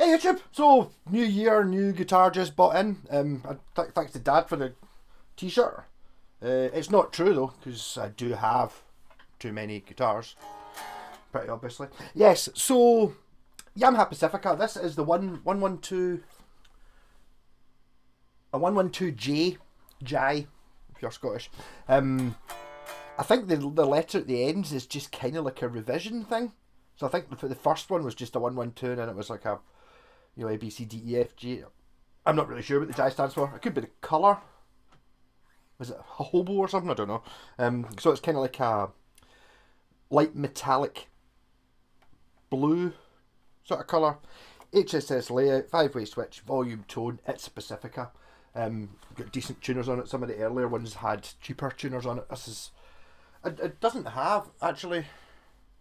Hey YouTube! So, new year, new guitar just bought in. Thanks to Dad for the t-shirt. It's not true though, because I do have too many guitars, pretty obviously. Yes, so Yamaha Pacifica. This is the 112, a 112J, Jai, if you're Scottish. I think the letter at the ends is just kind of like a revision thing. So I think the first one was just a 112, and then it was like a, A, B, C, D, E, F, G. I'm not really sure what the J stands for. It could be the colour. Was it a hobo or something? I don't know. So it's kind of like a light metallic blue sort of colour. HSS layout, 5-way switch, volume, tone. It's a Pacifica. Got decent tuners on it. Some of the earlier ones had cheaper tuners on it. This is... It doesn't have, actually...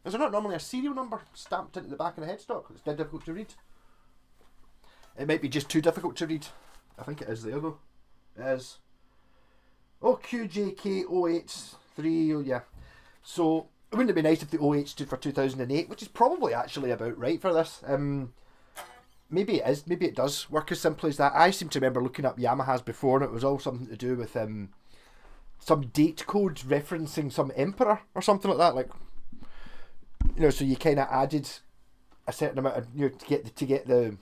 Is there not normally a serial number stamped into the back of the headstock? It's dead difficult to read. It might be just too difficult to read. I think it is there though. It is. Oh, QJK083, oh yeah. So, it wouldn't it be nice if the 08 stood for 2008, which is probably actually about right for this. Maybe it is, maybe it does work as simply as that. I seem to remember looking up Yamahas before, and it was all something to do with some date code referencing some emperor or something like that. Like, so you kind of added a certain amount of, to get the,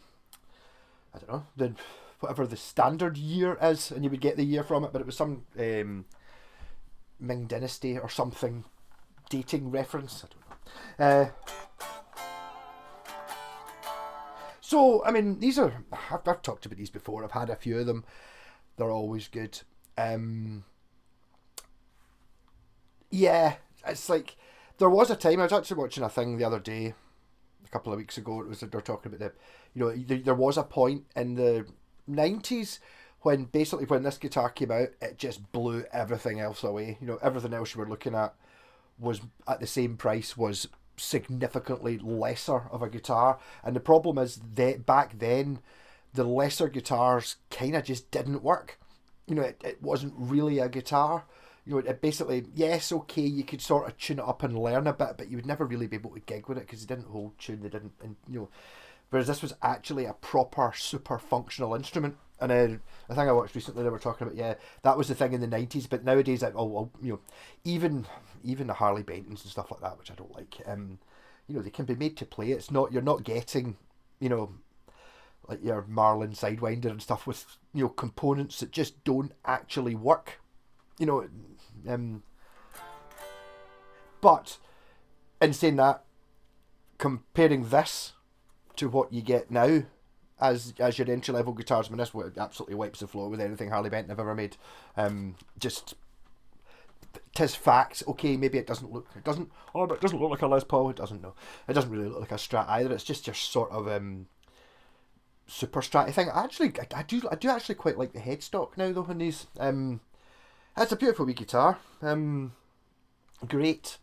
I don't know, the whatever the standard year is, and you would get the year from it, but it was some Ming Dynasty or something dating reference. I don't know. So, I mean, these are, I've talked about these before. I've had a few of them. They're always good. Yeah, it's like, there was a time, I was actually watching a thing the other day, a couple of weeks ago, it was, they're talking about there was a point in the 90s when basically when this guitar came out, it just blew everything else away. Everything else you were looking at was at the same price, was significantly lesser of a guitar. And the problem is that back then, the lesser guitars kind of just didn't work. It wasn't really a guitar. It basically, yes, okay, you could sort of tune it up and learn a bit, but you would never really be able to gig with it because they didn't hold tune, they didn't, and whereas this was actually a proper, super functional instrument. And I think I watched recently, they were talking about, that was the thing in the 90s, but nowadays, like, even the Harley Bentons and stuff like that, which I don't like, they can be made to play. It's not, you're not getting, like your Marlin Sidewinder and stuff with, components that just don't actually work. But in saying that, comparing this to what you get now as your entry level guitars, I mean, this absolutely wipes the floor with anything Harley Benton have ever made. Just, 'tis facts. Okay, maybe it doesn't look like a Les Paul. It doesn't really look like a Strat either. It's just your sort of super Strat thing. I do actually quite like the headstock now though in these. It's a beautiful wee guitar. Great.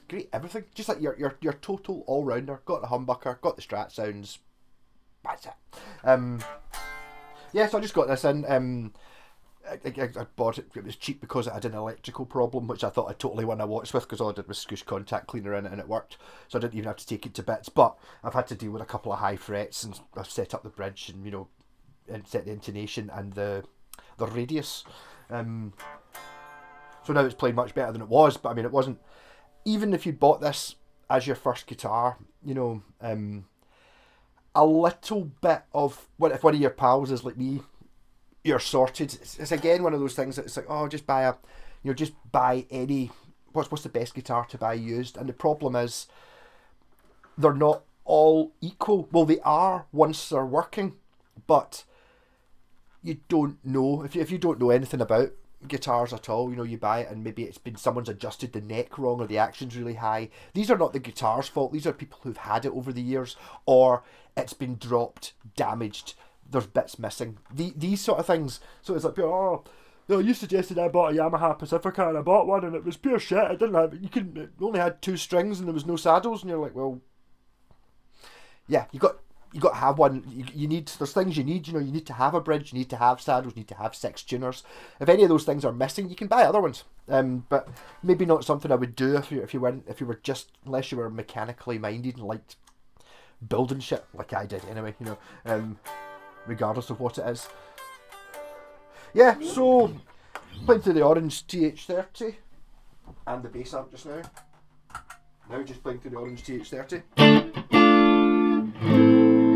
Great everything. Just like your total all rounder. Got the humbucker. Got the Strat sounds. That's it. So I just got this in. I bought it. It was cheap because it had an electrical problem, which I thought I'd totally win a watch with because all I did was scoosh contact cleaner in it and it worked. So I didn't even have to take it to bits. But I've had to deal with a couple of high frets and I've set up the bridge and and set the intonation and the radius. So now it's playing much better than it was. But I mean, it wasn't. Even if you bought this as your first guitar, a little bit of if one of your pals is like me, you're sorted. It's again one of those things that it's like, oh, just buy any. What's the best guitar to buy used? And the problem is, they're not all equal. Well, they are once they're working, but you don't know if you don't know anything about guitars at all. You buy it and maybe it's been someone's adjusted the neck wrong or the action's really high. These are not the guitar's fault. These are people who've had it over the years, or it's been dropped, damaged, there's bits missing. These sort of things. So it's like, you suggested I bought a Yamaha Pacifica and I bought one and it was pure shit. It only had 2 strings and there was no saddles, and you're like, well, yeah, you got you got to have one. You need, there's things you need. You know, you need to have a bridge. You need to have saddles. You need to have 6 tuners. If any of those things are missing, you can buy other ones. But maybe not something I would do if you were just, unless you were mechanically minded and liked building shit like I did anyway. You know, regardless of what it is. Yeah. So playing through the orange TH30 and the bass amp just now. Now just playing through the orange TH30.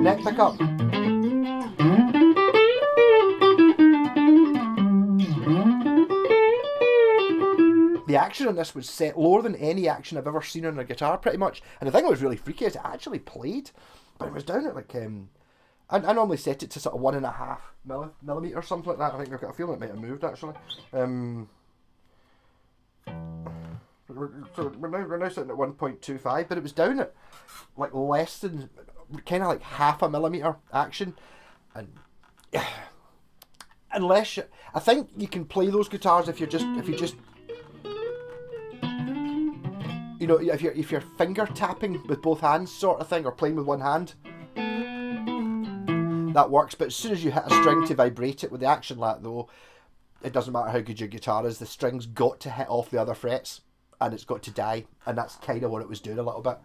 Neck pickup. The action on this was set lower than any action I've ever seen on a guitar, pretty much. And the thing that was really freaky is it actually played, but it was down at like I normally set it to sort of 1.5 millimeter or something like that. I think I've got a feeling it might have moved actually. So we're now sitting at 1.25, but it was down at like less than, kind of like 0.5 millimeter action, and unless I think you can play those guitars if you just you know, if you're finger tapping with both hands sort of thing, or playing with one hand, that works. But as soon as you hit a string to vibrate it with the action lat though, it doesn't matter how good your guitar is, the string's got to hit off the other frets and it's got to die, and that's kind of what it was doing a little bit.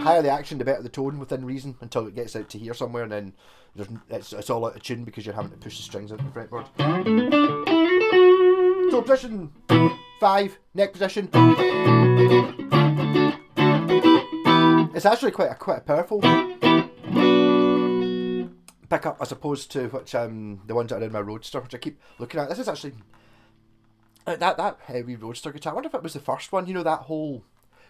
Higher the action, the better the tone within reason, until it gets out to here somewhere, and then it's all out of tune because you're having to push the strings into the fretboard. So position 5, neck position. It's actually quite a powerful pickup as opposed to which the ones that are in my Roadster, which I keep looking at. This is actually that heavy Roadster guitar. I wonder if it was the first one. You know, that whole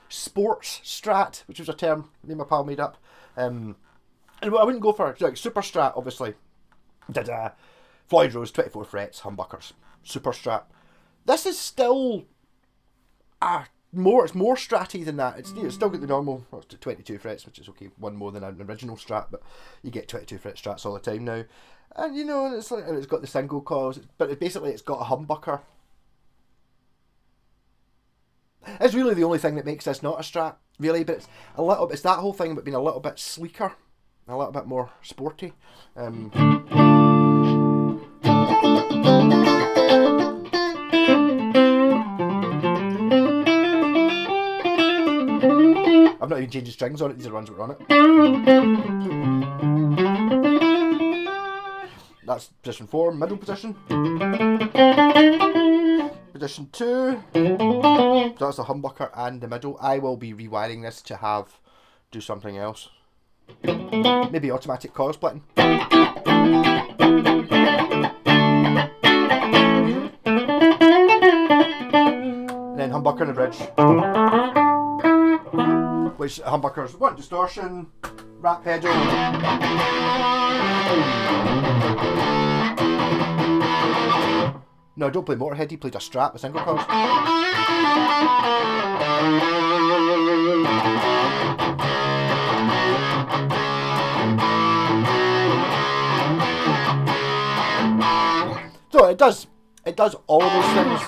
sports strat, which was a term me and my pal made up. And I wouldn't go for like super strat. Obviously, did Floyd Rose 24 frets humbuckers, super strat. This is still it's more stratty than that. It's still got the normal 22 frets, which is okay, one more than an original strat, but you get 22 fret strats all the time now. And you know, it's got the single coils, but it's got a humbucker. It's really the only thing that makes this not a strat, really, but it's that whole thing about being a little bit sleeker, a little bit more sporty. I've not even changed the strings on it, these are the ones that were on it. That's position 4, middle position. Position 2, so that's the humbucker and the middle. I will be rewiring this to do something else. Maybe automatic coil splitting. And then humbucker and the bridge. Which humbuckers, 1 distortion, rat pedal. No, don't play Motorhead, he played a Strat with single coils. So it does all of those things.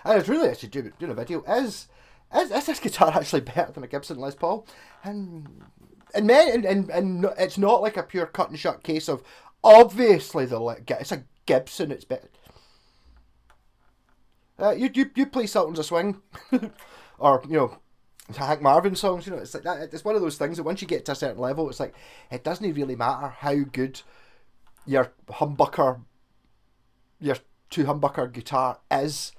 And it's really actually doing a video. Is this guitar actually better than a Gibson Les Paul? And it's not like a pure cut and shut case of obviously it's a Gibson, it's better. You play Sultans of Swing, or you know, Hank Marvin songs. You know, it's like that. It's one of those things that once you get to a certain level, it's like it doesn't really matter how good your humbucker, your 2-humbucker guitar is.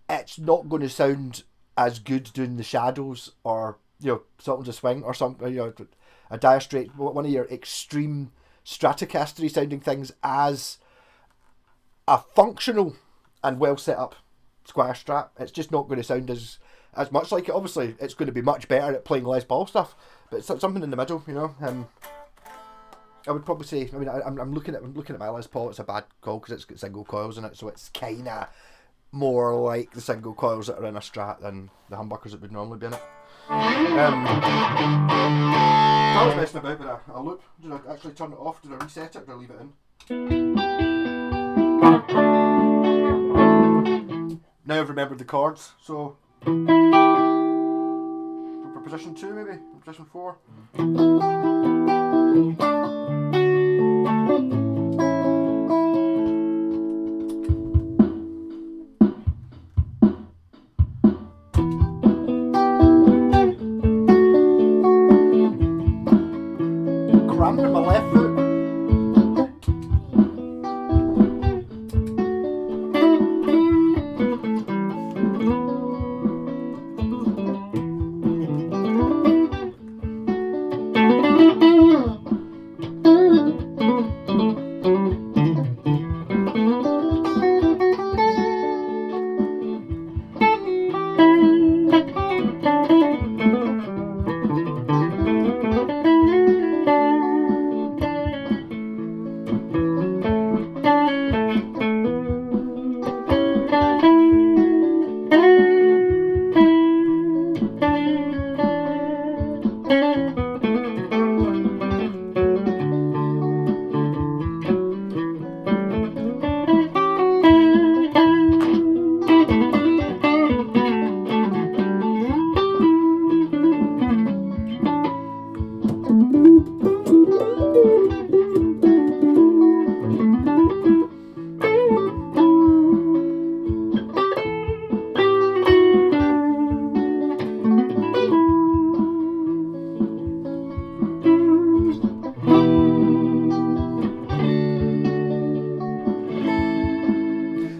It's not going to sound as good doing the Shadows or, you know, Sultans of Swing or something, you know, a Dire Straits, one of your extreme Stratocaster sounding things, as a functional and well set up Squire Strat. It's just not going to sound as much like it. Obviously, it's going to be much better at playing Les Paul stuff, but it's something in the middle, you know. I would probably say, I mean, I'm looking at my Les Paul. It's a bad call because it's got single coils in it, so it's kind of more like the single coils that are in a Strat than the humbuckers that would normally be in it. I was messing about with a loop. Did I actually turn it off? Did I reset it? Or did I leave it in? Now I've remembered the chords, so for position 2 maybe, position 4. Cramping my left foot.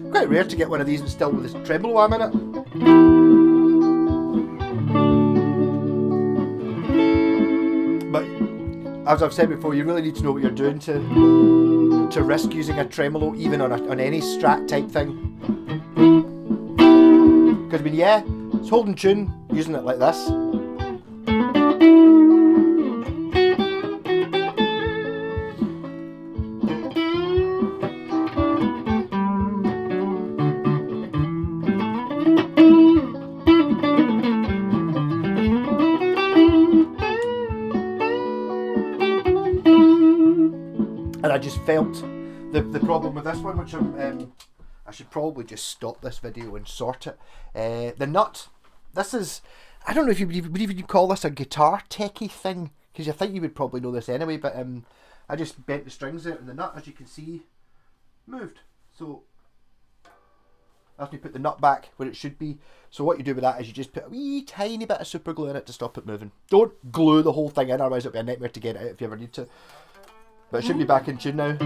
Quite rare to get one of these still with this tremolo arm in it. But as I've said before, you really need to know what you're doing to risk using a tremolo even on any Strat type thing. Because I mean, yeah, it's holding tune using it like this. And I just felt the problem with this one, which I should probably just stop this video and sort it. The nut, this is, I don't know if you would even call this a guitar techie thing, because I think you would probably know this anyway, but I just bent the strings out and the nut, as you can see, moved. So that's me put the nut back where it should be. So what you do with that is you just put a wee tiny bit of super glue in it to stop it moving. Don't glue the whole thing in, otherwise it'll be a nightmare to get it out if you ever need to. But it should be back in tune now.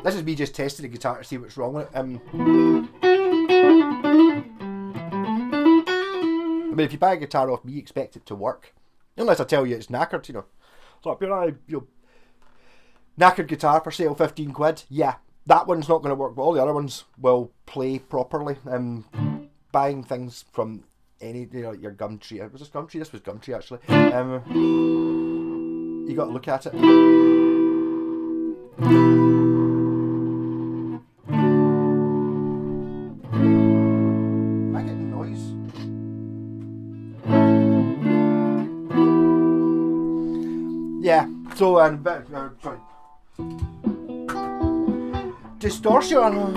This is me just testing the guitar to see what's wrong with it. I mean, if you buy a guitar off me, expect it to work. Unless I tell you it's knackered, you know. So if you're knackered guitar for sale, 15 quid, yeah. That one's not going to work, but all the other ones will play properly. Buying things from any, you know, your Gumtree. Was this Gumtree? This was Gumtree, actually. You got to look at it. Am I getting noise? Yeah. So, sorry. Distortion.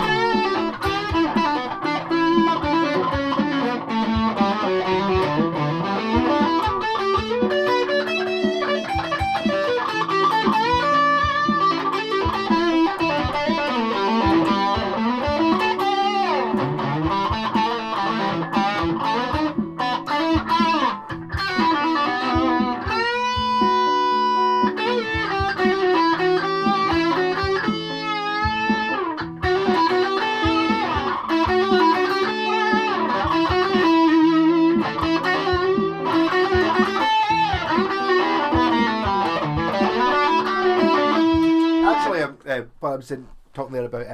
What I was talking there about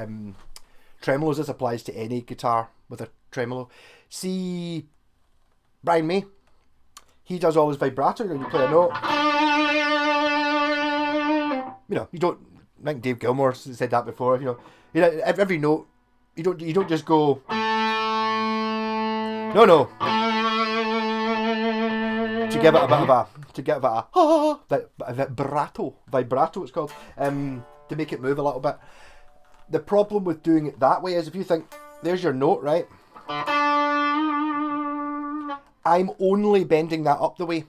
tremolos, this applies to any guitar with a tremolo. See Brian May, he does all his vibrato. You play a note, you know, you don't, I think Dave Gilmour said that before, you know every note, you don't just go no to give it a bit of a vibrato it's called, to make it move a little bit. The problem with doing it that way is, if you think, there's your note, right? I'm only bending that up the way.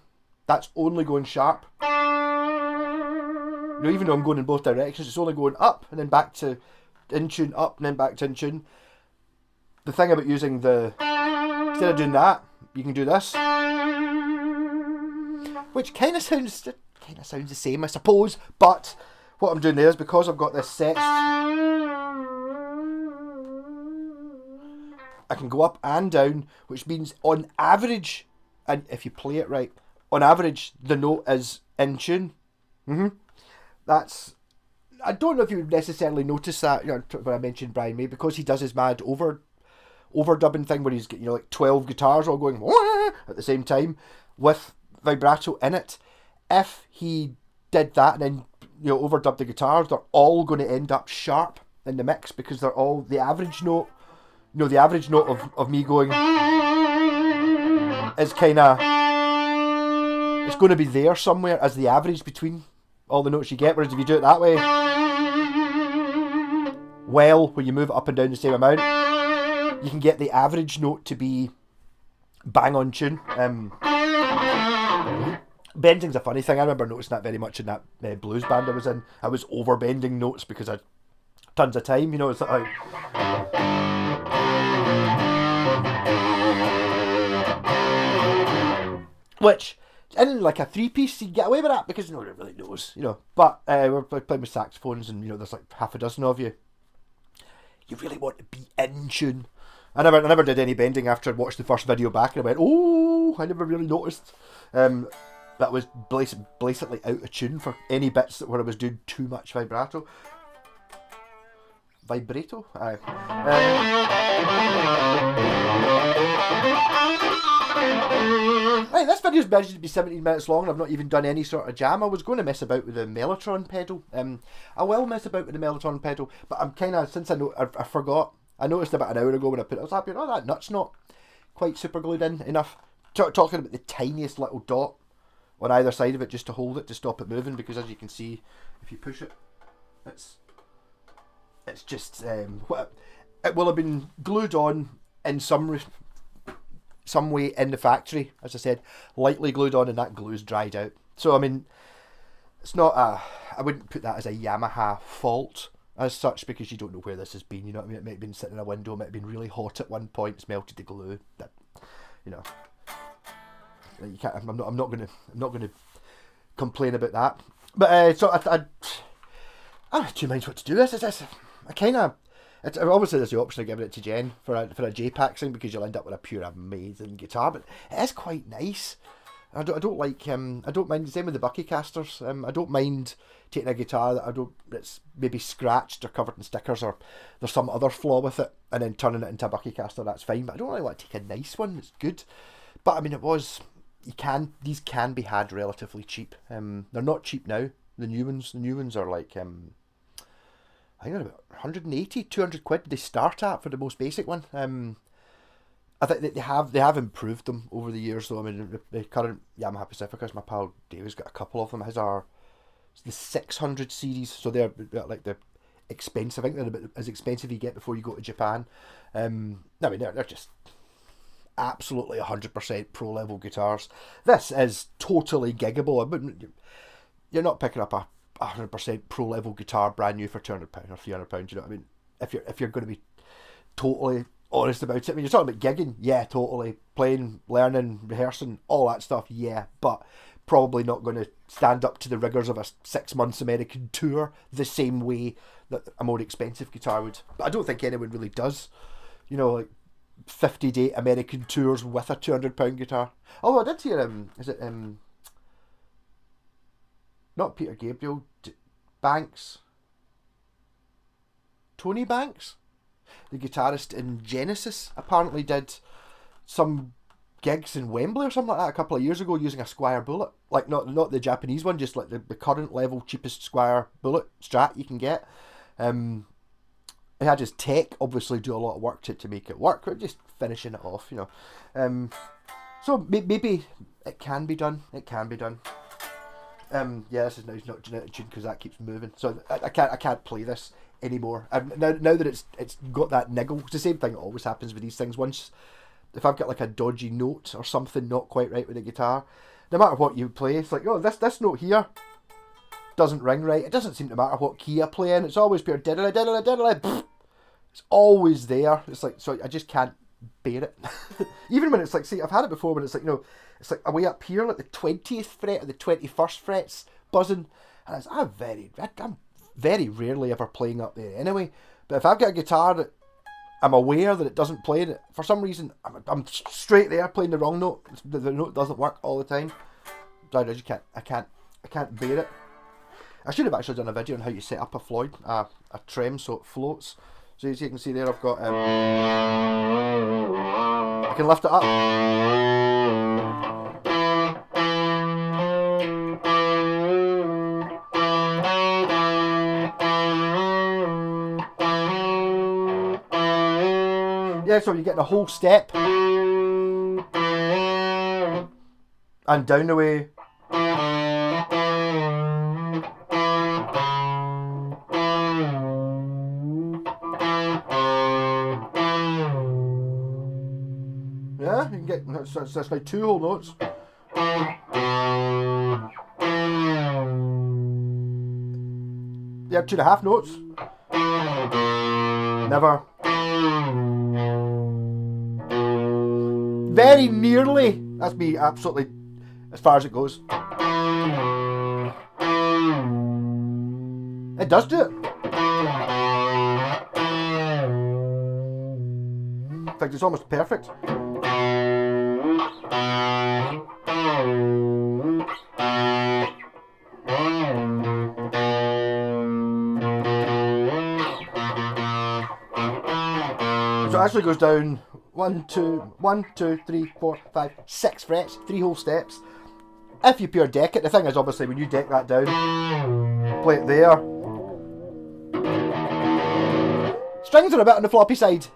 That's only going sharp. You know, even though I'm going in both directions, it's only going up and then back to in tune, up and then back to in tune. The thing about using the, instead of doing that, you can do this, which kind of sounds the same, I suppose. But what I'm doing there is, because I've got this set, I can go up and down, which means on average, and if you play it right, on average the note is in tune. That's, I don't know if you would necessarily notice that, you know, when I mentioned Brian May, because he does his mad overdubbing thing where he's got, you know, like 12 guitars all going at the same time with vibrato in it. If he did that and then, you know, overdubbed the guitars, they're all going to end up sharp in the mix, because they're all the average note. You know, the average note of me going is kind of, it's going to be there somewhere as the average between all the notes you get. Whereas if you do it that way, well, when you move it up and down the same amount, you can get the average note to be bang on tune. Bending's a funny thing. I remember noticing that very much in that blues band I was in. I was over bending notes because I had tons of time, you know. It's like, which in like a 3-piece you get away with that because nobody really knows, you know. But we're playing with saxophones, and you know, there's like half a dozen of you. You really want to be in tune. I never did any bending after I watched the first video back, and I went, oh, I never really noticed. That was blatantly out of tune for any bits where I was doing too much vibrato. Vibrato? Aye. Right, this video's measured to be 17 minutes long, and I've not even done any sort of jam. I was going to mess about with the Mellotron pedal. I will mess about with the Mellotron pedal, but I'm kind of, since I forgot, I noticed about an hour ago when I put it, I was happy, oh, that nut's not quite super glued in enough. Talking about the tiniest little dot on either side of it just to hold it, to stop it moving, because as you can see, if you push it, it's just, it will have been glued on in some way in the factory, as I said, lightly glued on, and that glue's dried out. So I mean, it's not I wouldn't put that as a Yamaha fault as such, because you don't know where this has been, you know what I mean? It might have been sitting in a window, it might have been really hot at one point, it's melted the glue, that, you know, you can't, I'm not gonna complain about that. But so I don't have two minds what to do with this. I kind of, obviously there's the option of giving it to Jen for a J-Pack thing, because you'll end up with a pure amazing guitar, but it is quite nice. I don't like I don't mind, same with the Buckycasters. I don't mind taking a guitar that's maybe scratched or covered in stickers, or there's some other flaw with it, and then turning it into a Buckycaster. That's fine, but I don't really want to take a nice one that's good. But I mean, these can be had relatively cheap. They're not cheap now. The new ones are like I think they're about 180, 200 quid they start at for the most basic one. I think that they have improved them over the years though. I mean, the current Yamaha Pacificas, my pal Dave's got a couple of them. His are the 600 series, so they're like the expensive. I think they're about as expensive you get before you go to Japan. I mean, they're just absolutely 100% pro level guitars. This is totally giggable. You're not picking up a 100% pro level guitar brand new for £200 or £300. You know what I mean? If you're going to be totally honest about it, I mean, you're talking about gigging, yeah, totally, playing, learning, rehearsing, all that stuff, yeah, but probably not going to stand up to the rigours of a 6 months American tour the same way that a more expensive guitar would. But I don't think anyone really does, you know, like 50-day American tours with a £200 guitar. Oh, I did hear is it not Peter Gabriel, Banks, Tony Banks, the guitarist in Genesis, apparently did some gigs in Wembley or something like that a couple of years ago using a Squire Bullet, like not the Japanese one, just like the current level cheapest Squire Bullet Strat you can get. He had his tech obviously do a lot of work to make it work, but just finishing it off, you know. So maybe it can be done. It can be done. Yeah, this is now not genetic tune because that keeps moving. So I can't play this anymore. Now that it's got that niggle. It's the same thing that always happens with these things. Once, if I've got like a dodgy note or something not quite right with the guitar, no matter what you play, it's like, oh, this note here doesn't ring right. It doesn't seem to matter what key I play in. It's always pure diddly diddly diddly. It's always there. It's like, so I just can't bear it. Even when it's like, see, I've had it before when it's like, it's like away up here, like the 20th fret or the 21st fret's buzzing, and I'm very rarely ever playing up there anyway. But if I've got a guitar that I'm aware that it doesn't play it, for some reason I'm straight there playing the wrong note. The note doesn't work all the time. I can't bear it. I should have actually done a video on how you set up a Floyd, a trem so it floats. So as you can see there, I've got I can lift it up. Yeah, so you're getting a whole step and down the way. Yeah, you can get that's like 2 whole notes. Yeah, 2.5 notes. Never. Very nearly. That's me absolutely as far as it goes. It does do it. In fact, it's almost perfect. So it actually goes down 1, 2, 3, 4, 5, 6 frets, 3 whole steps. If you pure deck it, the thing is obviously when you deck that down, play it there. Strings are a bit on the floppy side.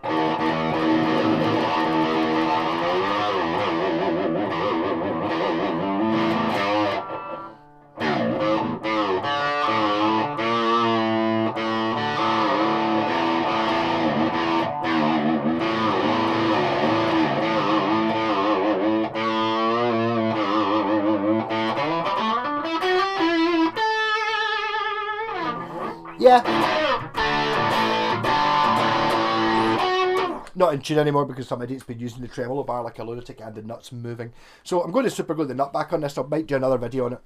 Yeah. Not in tune anymore because some idiot's been using the tremolo bar like a lunatic and the nuts moving. So I'm going to super glue the nut back on this. I might do another video on it.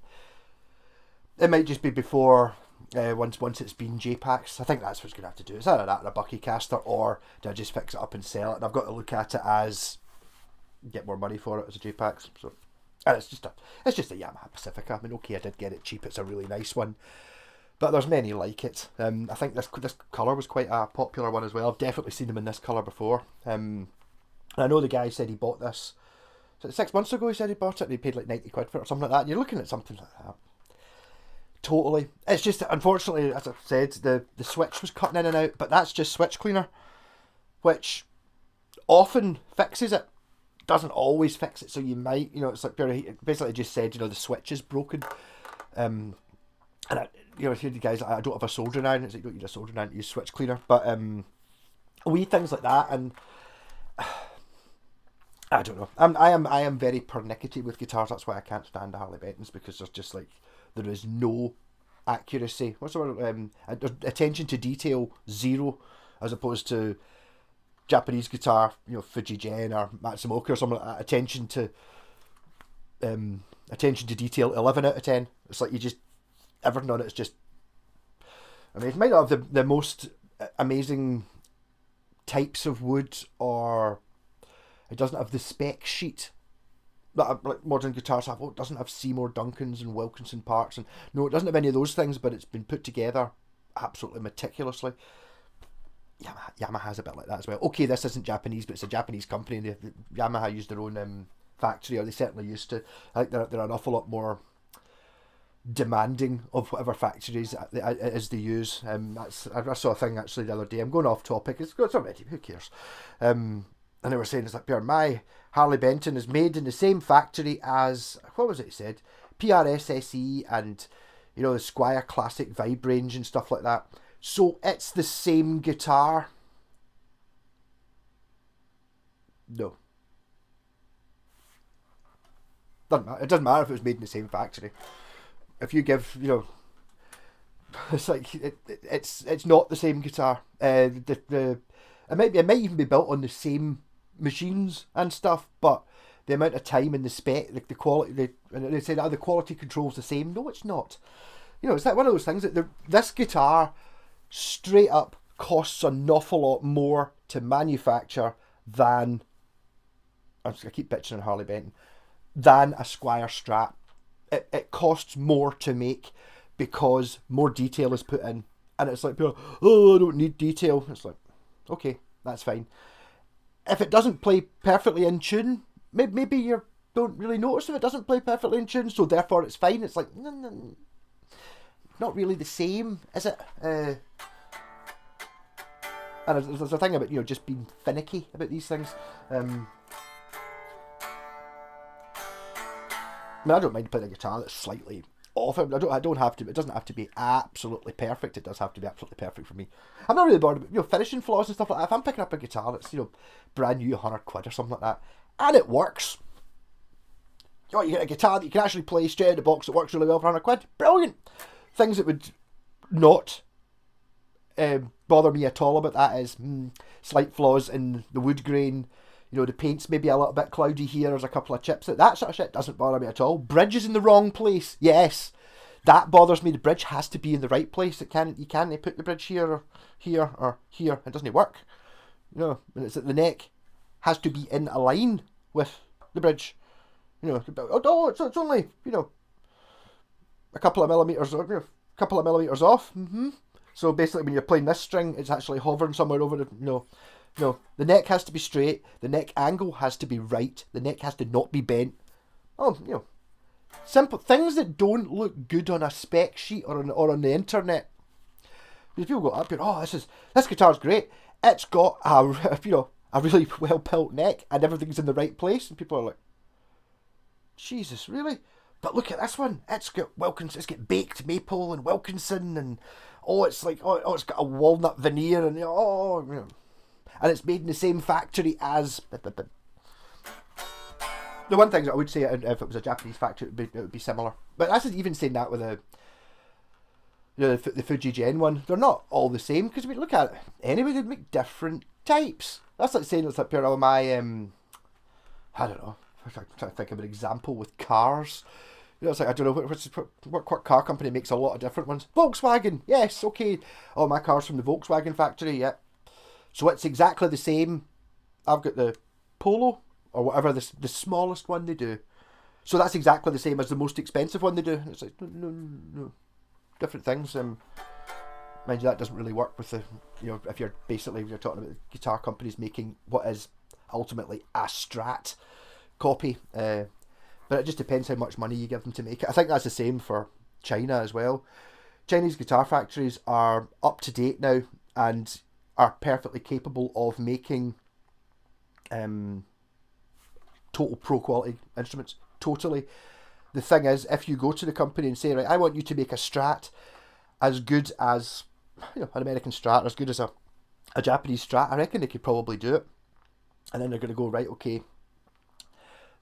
It might just be before once it's been J-Packs. I think that's what's going to have to do. It's either that or a Bucky caster, or do I just fix it up and sell it? And I've got to look at it as get more money for it as a J-Packs. So, and it's just a Yamaha Pacifica. I mean, okay, I did get it cheap. It's a really nice one. But there's many like it. I think this colour was quite a popular one as well. I've definitely seen them in this colour before. And I know the guy said he bought this 6 months ago. He said he bought it and he paid like 90 quid for it or something like that. And you're looking at something like that. Totally. It's just, unfortunately, as I've said, the switch was cutting in and out. But that's just switch cleaner, which often fixes it. Doesn't always fix it. So you might, it's like basically just said, the switch is broken. And I hear the guys like, I don't have a soldering iron. It's like, you don't need a soldering iron to use switch cleaner. But wee things like that, and I don't know. I am very pernickety with guitars. That's why I can't stand the Harley Benton's, because there's just like, there is no accuracy. What's the word? Attention to detail, zero, as opposed to Japanese guitar, Fuji Gen or Matsumoto or something like that. Attention to detail, 11 out of 10. It's like you just, everything on it's just, I mean, it might not have the most amazing types of wood, or it doesn't have the spec sheet that like modern guitars have. It doesn't have Seymour Duncans and Wilkinson parts, and no, it doesn't have any of those things, but it's been put together absolutely meticulously. Yamaha has a bit like that as well. Okay, this isn't Japanese, but it's a Japanese company, and Yamaha use their own factory, or they certainly used to. I think they're an awful lot more demanding of whatever factories it is they use. I saw a thing actually the other day. I'm going off topic. It's already, who cares? And they were saying, it's like, Pierre, my Harley Benton is made in the same factory as, what was it he said? PRSSE and, you know, the Squire Classic Vibe range and stuff like that. So it's the same guitar. No. Doesn't matter. It doesn't matter if it was made in the same factory. If you give, you know, it's like it's not the same guitar. It might even be built on the same machines and stuff, but the amount of time and the spec, the quality, and they say the quality control's the same. No, it's not. You know, it's like one of those things that this guitar straight up costs an awful lot more to manufacture than, I keep picturing Harley Benton, than a Squire Strat. It costs more to make because more detail is put in. And it's like, oh, I don't need detail. It's like, okay, that's fine. If it doesn't play perfectly in tune, maybe you don't really notice if it doesn't play perfectly in tune, so therefore it's fine. It's like, no, not really the same, is it? And there's a thing about, you know, just being finicky about these things. I mean, I don't mind playing a guitar that's slightly off. I don't have to. It doesn't have to be absolutely perfect. It does have to be absolutely perfect for me. I'm not really bothered about, you know, finishing flaws and stuff like that. If I'm picking up a guitar that's, you know, brand new, £100 or something like that, and it works, you know, you get a guitar that you can actually play straight out of the box that works really well for £100. Brilliant. Things that would not bother me at all about that is slight flaws in the wood grain. You know, the paint's maybe a little bit cloudy here, there's a couple of chips. That sort of shit doesn't bother me at all. Bridge is in the wrong place. Yes, that bothers me. The bridge has to be in the right place. You can't put the bridge here or here or here. It doesn't work. You know, and it's that the neck has to be in a line with the bridge. You know, it's only, you know, a couple of millimeters, or, you know, a couple of millimeters off. So basically, when you're playing this string, it's actually hovering somewhere over the, no, the neck has to be straight, the neck angle has to be right, the neck has to not be bent. Oh, you know, simple things that don't look good on a spec sheet or on the internet. Because people go up here, oh, this guitar's great. It's got a, you know, a really well built neck and everything's in the right place, and people are like, Jesus, really? But look at this one. It's got it's got baked maple and Wilkinson, and it's like, it's got a walnut veneer, and you know, and it's made in the same factory as. The one thing that I would say, if it was a Japanese factory, it would be similar. But that's even saying that with the Fuji Gen one, they're not all the same, because we look at it anyway. They make different types. That's like saying it's a pair of my I don't know. I'm trying to think of an example with cars. You know, it's like, I don't know, what car company makes a lot of different ones? Volkswagen, yes, okay. Oh, my car's from the Volkswagen factory, yeah. So it's exactly the same. I've got the Polo, or whatever, the smallest one they do. So that's exactly the same as the most expensive one they do. It's like, no. Different things. Mind you, that doesn't really work with the, you know, if you're talking about guitar companies making what is ultimately a Strat copy. But it just depends how much money you give them to make it. I think that's the same for China as well. Chinese guitar factories are up to date now and are perfectly capable of making total pro quality instruments. Totally. The thing is, if you go to the company and say, right, I want you to make a Strat as good as, you know, an American Strat, as good as a Japanese Strat, I reckon they could probably do it. And then they're going to go, right, okay,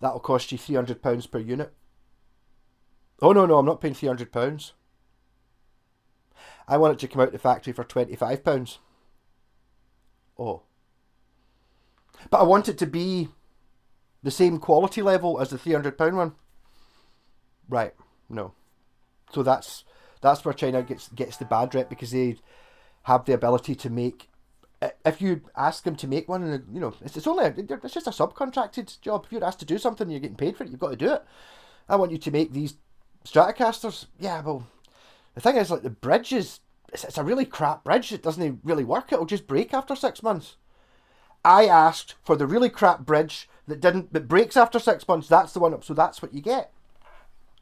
that'll cost you £300 per unit. Oh, no, I'm not paying £300. I want it to come out the factory for £25. Oh. But I want it to be the same quality level as the £300 one. Right, no. So that's where China gets the bad rep, because they have the ability to make. If you ask them to make one, and you know, it's just a subcontracted job. If you're asked to do something, and you're getting paid for it, you've got to do it. I want you to make these Stratocasters. Yeah, well, the thing is, like, the bridge it's a really crap bridge. It doesn't really work. It'll just break after 6 months. I asked for the really crap bridge that breaks after 6 months. That's the one up. So that's what you get.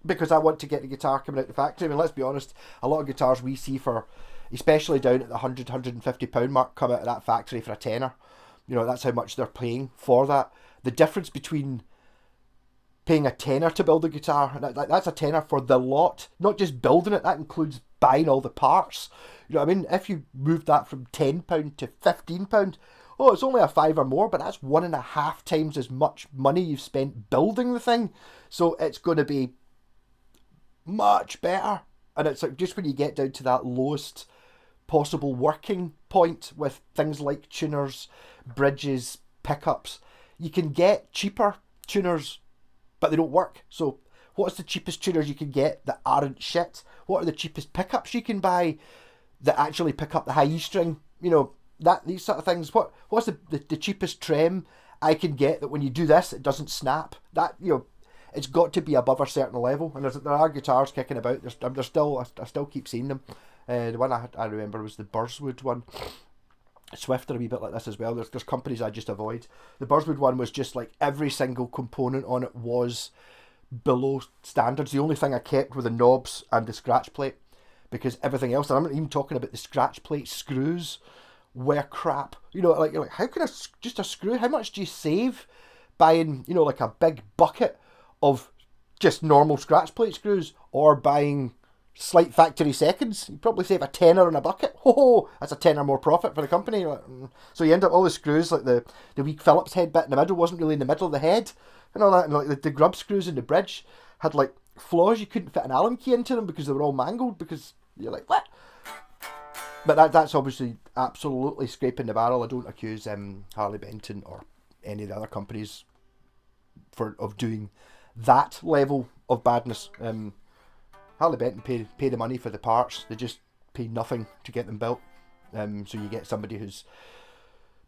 Because I want to get the guitar coming out the factory. I mean, let's be honest, a lot of guitars we see for, especially down at the £100, £150 mark, come out of that factory for a tenner. You know, that's how much they're paying for that. The difference between paying a tenner to build a guitar, and that's a tenner for the lot, not just building it, that includes buying all the parts. You know what I mean? If you move that from £10 to £15, oh, it's only a five or more, but that's 1.5 times as much money you've spent building the thing. So it's going to be much better. And it's like just when you get down to that lowest possible working point with things like tuners, bridges, pickups, you can get cheaper tuners, but they don't work. So what's the cheapest tuners you can get that aren't shit? What are the cheapest pickups you can buy that actually pick up the high E string? You know, these sort of things. What's the cheapest trem I can get that when you do this, it doesn't snap? That, you know, it's got to be above a certain level. And there are guitars kicking about. I still keep seeing them. The one I remember was the Burswood one. Swift are a wee bit like this as well. There's companies I just avoid. The Burswood one was just like every single component on it was below standards. The only thing I kept were the knobs and the scratch plate, because everything else, and I'm not even talking about the scratch plate screws, were crap. You know, like how can just a screw? How much do you save buying, you know, like a big bucket of just normal scratch plate screws, or buying slight factory seconds? You probably save a tenner on a bucket. Oh, that's a tenner more profit for the company. So you end up all the screws, like the wee Phillips head bit in the middle wasn't really in the middle of the head, and all that, and like the grub screws in the bridge had like flaws. You couldn't fit an Allen key into them because they were all mangled, because you're like, what? But that's obviously absolutely scraping the barrel. I don't accuse Harley Benton or any of the other companies of doing that level of badness. Harley Benton pay the money for the parts. They just pay nothing to get them built. So you get somebody who's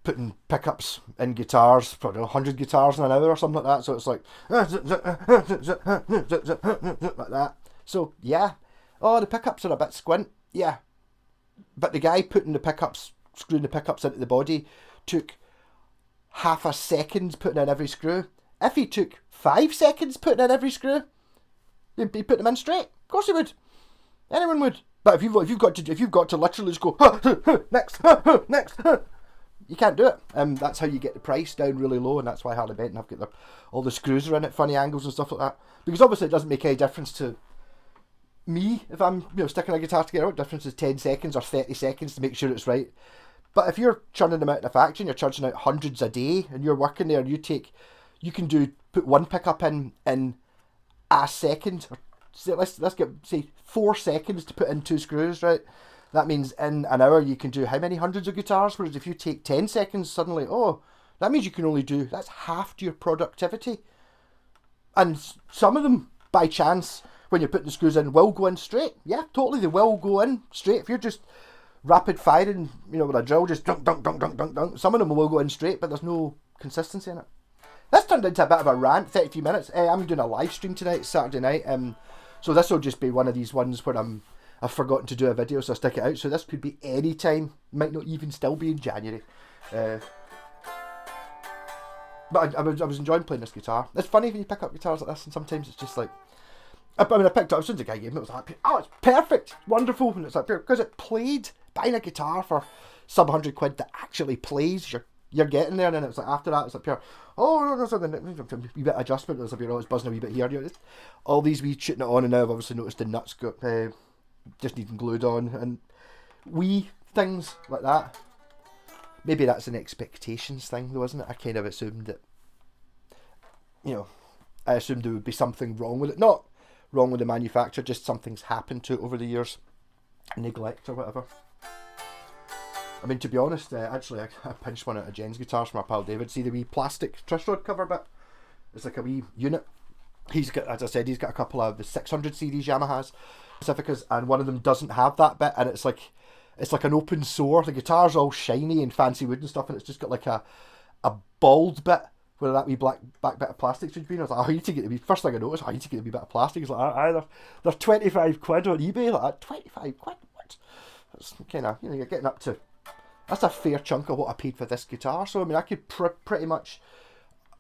putting pickups in guitars, probably 100 guitars in an hour or something like that. So it's like like that. So yeah, oh, the pickups are a bit squint. Yeah, but the guy putting the pickups, screwing the pickups into the body, took half a second putting in every screw. If he took 5 seconds putting in every screw, he'd put them in straight. Of course he would. Anyone would. But if you've got to literally just go next, next, you can't do it. That's how you get the price down really low, and that's why Harley Benton have got all the screws are in at funny angles and stuff like that. Because obviously it doesn't make any difference to me if I'm sticking a guitar together. What difference is 10 seconds or 30 seconds to make sure it's right? But if you're churning them out in a factory and you're churning out hundreds a day and you're working there, and you can put one pickup in a second. So let's get, say, 4 seconds to put in 2 screws, right? That means in an hour you can do how many hundreds of guitars? Whereas if you take 10 seconds, suddenly, that means you can only do, that's half to your productivity. And some of them, by chance, when you're putting the screws in, will go in straight. Yeah, totally, they will go in straight. If you're just rapid firing, with a drill, just dunk, dunk, dunk, dunk, dunk, dunk, some of them will go in straight, but there's no consistency in it. This turned into a bit of a rant, 33 minutes. I'm doing a live stream tonight, Saturday night. So this will just be one of these ones where I've forgotten to do a video, so I stick it out. So this could be any time. Might not even still be in January. But I was enjoying playing this guitar. It's funny when you pick up guitars like this, and sometimes it's just like... I picked it up as soon as the guy gave me it. I was like, it's perfect, wonderful. And it's like, because it played. Buying a guitar for sub £100 that actually plays, you're getting there. And then it's like, after that, it's like pure, there's a wee bit of adjustment. There's it's buzzing a wee bit here. All these wee shooting it on, and now I've obviously noticed the nuts got just needing glued on, and wee things like that. Maybe that's an expectations thing, though, isn't it? I kind of assumed that, I assumed there would be something wrong with it. Not wrong with the manufacturer, just something's happened to it over the years, neglect or whatever. I mean, to be honest, actually, I pinched one out of Jen's guitars from my pal David. See the wee plastic truss rod cover bit? It's like a wee unit. He's got, as I said, he's got a couple of the 600 series Yamahas, Pacificas, and one of them doesn't have that bit, and it's like an open sore. The guitar's all shiny and fancy wood and stuff, and it's just got like a bald bit where that wee back bit of plastic should be. And I was like, I need to get the wee, first thing I noticed, I need to get the wee bit of plastic. It's like, they're 25 quid on eBay, like that. 25 quid? What? That's kind of, you're getting up to, that's a fair chunk of what I paid for this guitar. So, I mean, I could pretty much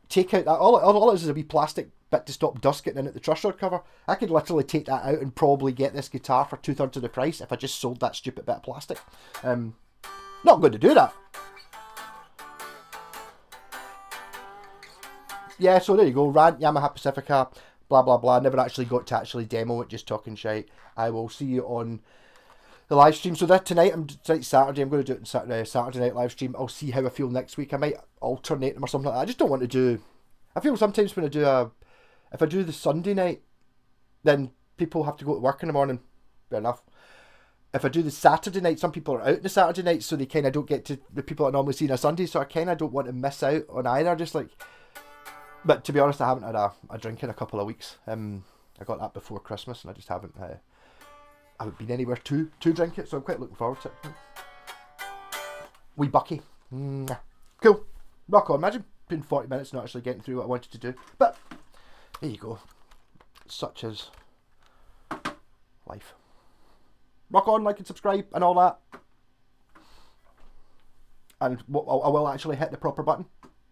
take out that, all it is a wee plastic bit to stop dust getting in at the truss rod cover. I could literally take that out and probably get this guitar for 2/3 of the price if I just sold that stupid bit of plastic. Not going to do that. yeah, so there you go. Rant, Yamaha Pacifica, blah blah blah. Never actually got to actually demo it, just talking shite. I will see you on the live stream. So that tonight, tonight's Saturday. I'm going to do it on Saturday night live stream. I'll see how I feel next week. I might alternate them or something like that. I just don't want to do. I feel sometimes when if I do the Sunday night, then people have to go to work in the morning. Fair enough. If I do the Saturday night, some people are out the Saturday night, so they kind of don't get to the people that normally see on a Sunday. So I kind of don't want to miss out on either. Just like, but to be honest, I haven't had a drink in a couple of weeks. I got that before Christmas, and I just haven't been anywhere to drink it. So I'm quite looking forward to it. Wee Bucky, cool. Rock on. Imagine being 40 minutes not actually getting through what I wanted to do, but there you go. Such is life. Rock on, like and subscribe and all that. And I will actually hit the proper button.